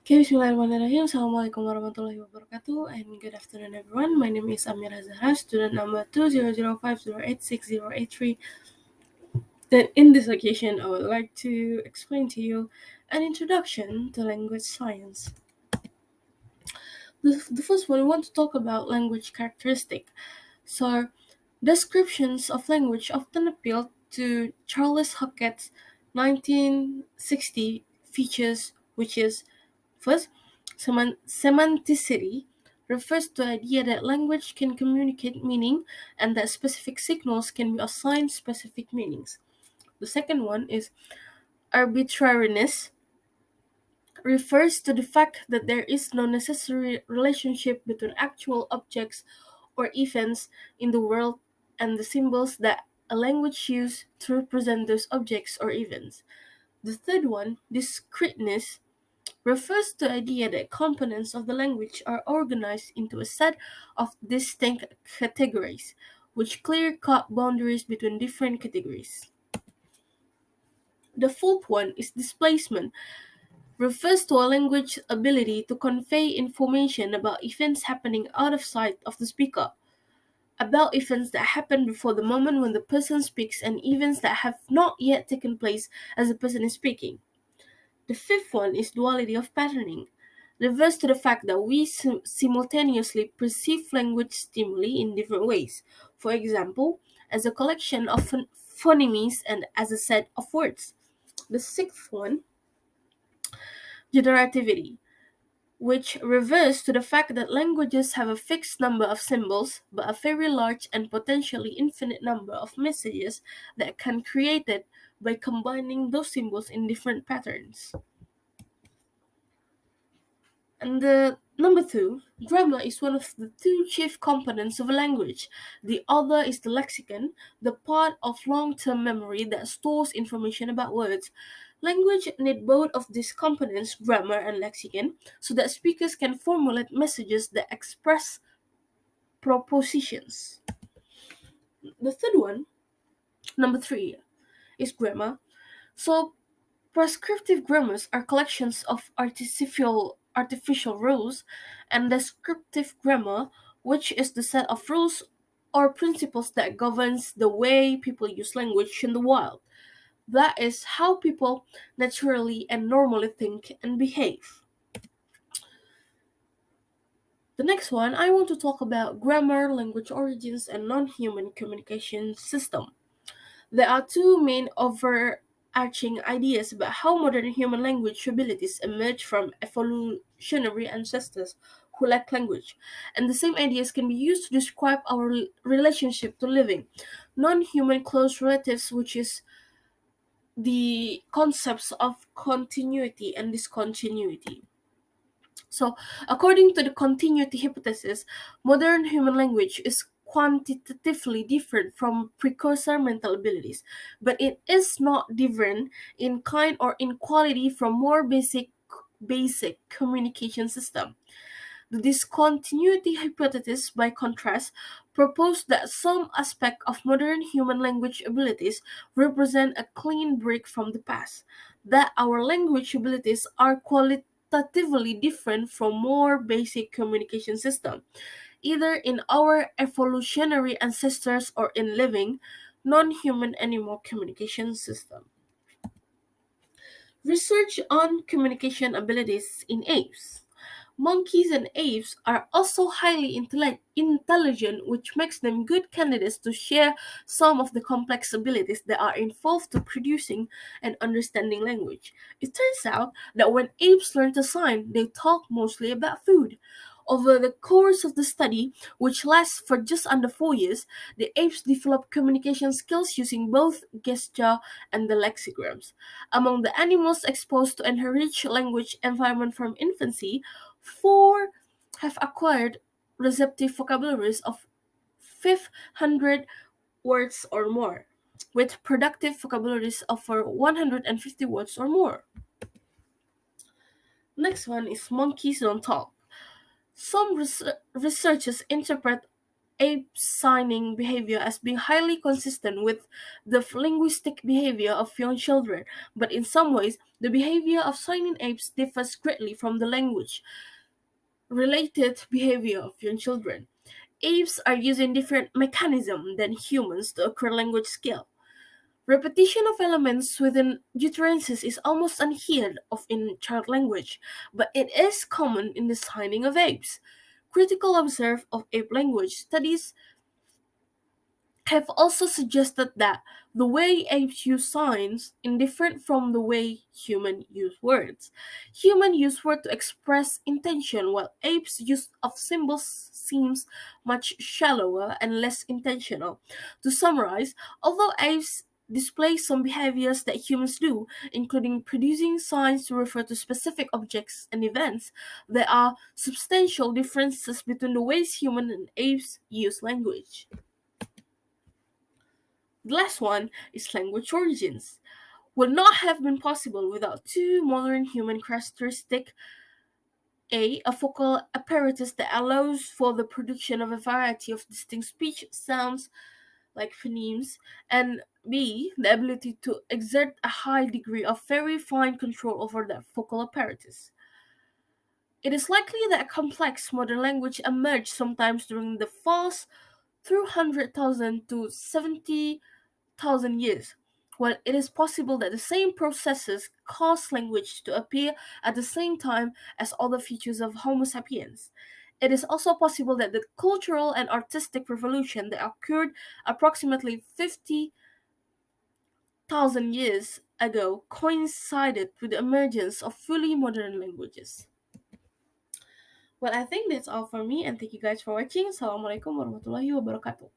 Okay, bismillahirrahmanirrahim. Assalamualaikum warahmatullahi wabarakatuh, and good afternoon, everyone. My name is Amirah Zahra, student number 20050860883. Then, in this occasion, I would like to explain to you an introduction to language science. The first one, we want to talk about language characteristic. So, descriptions of language often appeal to Charles Hockett's 1960 features, which is first, semanticity refers to the idea that language can communicate meaning and that specific signals can be assigned specific meanings. The second one is arbitrariness refers to the fact that there is no necessary relationship between actual objects or events in the world and the symbols that a language uses to represent those objects or events. The third one, discreteness, refers to the idea that components of the language are organized into a set of distinct categories, which clear-cut boundaries between different categories. The fourth one is displacement, refers to a language's ability to convey information about events happening out of sight of the speaker, about events that happen before the moment when the person speaks and events that have not yet taken place as the person is speaking. The fifth one is duality of patterning, refers to the fact that we simultaneously perceive language stimuli in different ways. For example, as a collection of phonemes and as a set of words. The sixth one, generativity, which refers to the fact that languages have a fixed number of symbols, but a very large and potentially infinite number of messages that can be created by combining those symbols in different patterns. And the number two, grammar is one of the two chief components of a language. The other is the lexicon, the part of long-term memory that stores information about words. Language need both of these components, grammar and lexicon, so that speakers can formulate messages that express propositions. The third one, number three, is grammar. So prescriptive grammars are collections of artificial rules, and descriptive grammar, which is the set of rules or principles that governs the way people use language in the wild. That is how people naturally and normally think and behave. The next one, I want to talk about grammar, language origins, and non-human communication system. There are two main overarching ideas about how modern human language abilities emerge from evolutionary ancestors who lack language, and the same ideas can be used to describe our relationship to living, non-human close relatives, which is the concepts of continuity and discontinuity. So, according to the continuity hypothesis, modern human language is quantitatively different from precursor mental abilities, but it is not different in kind or in quality from more basic communication system. The discontinuity hypothesis, by contrast, proposed that some aspect of modern human language abilities represent a clean break from the past, that our language abilities are qualitatively different from more basic communication system, either in our evolutionary ancestors or in living, non-human animal communication system. Research on communication abilities in apes. Monkeys and apes are also highly intelligent, which makes them good candidates to share some of the complex abilities that are involved to producing and understanding language. It turns out that when apes learn to sign, they talk mostly about food. Over the course of the study, which lasts for just under 4 years, the apes develop communication skills using both gesture and the lexigrams. Among the animals exposed to an enriched language environment from infancy, 4 have acquired receptive vocabularies of 500 words or more, with productive vocabularies of 150 words or more. Next one is monkeys don't talk. Some researchers interpret ape signing behavior as being highly consistent with the linguistic behavior of young children, but in some ways, the behavior of signing apes differs greatly from the language related behavior of young children. Apes are using different mechanisms than humans to acquire language skill. Repetition of elements within utterances is almost unheard of in child language, but it is common in the signing of apes. Critical observe of ape language studies have also suggested that the way apes use signs is different from the way humans use words. Humans use words to express intention, while apes' use of symbols seems much shallower and less intentional. To summarize, although apes display some behaviors that humans do, including producing signs to refer to specific objects and events, there are substantial differences between the ways humans and apes use language. The last one is language origins. Would not have been possible without two modern human characteristics: a vocal apparatus that allows for the production of a variety of distinct speech sounds like phonemes, and b, the ability to exert a high degree of very fine control over that vocal apparatus. It is likely that a complex modern language emerged sometimes during the past through 100,000 to 70,000 years. While it is possible that the same processes caused language to appear at the same time as other features of Homo sapiens, it is also possible that the cultural and artistic revolution that occurred approximately 50,000 years ago coincided with the emergence of fully modern languages. Well, I think that's all for me, and thank you guys for watching. Assalamualaikum warahmatullahi wabarakatuh.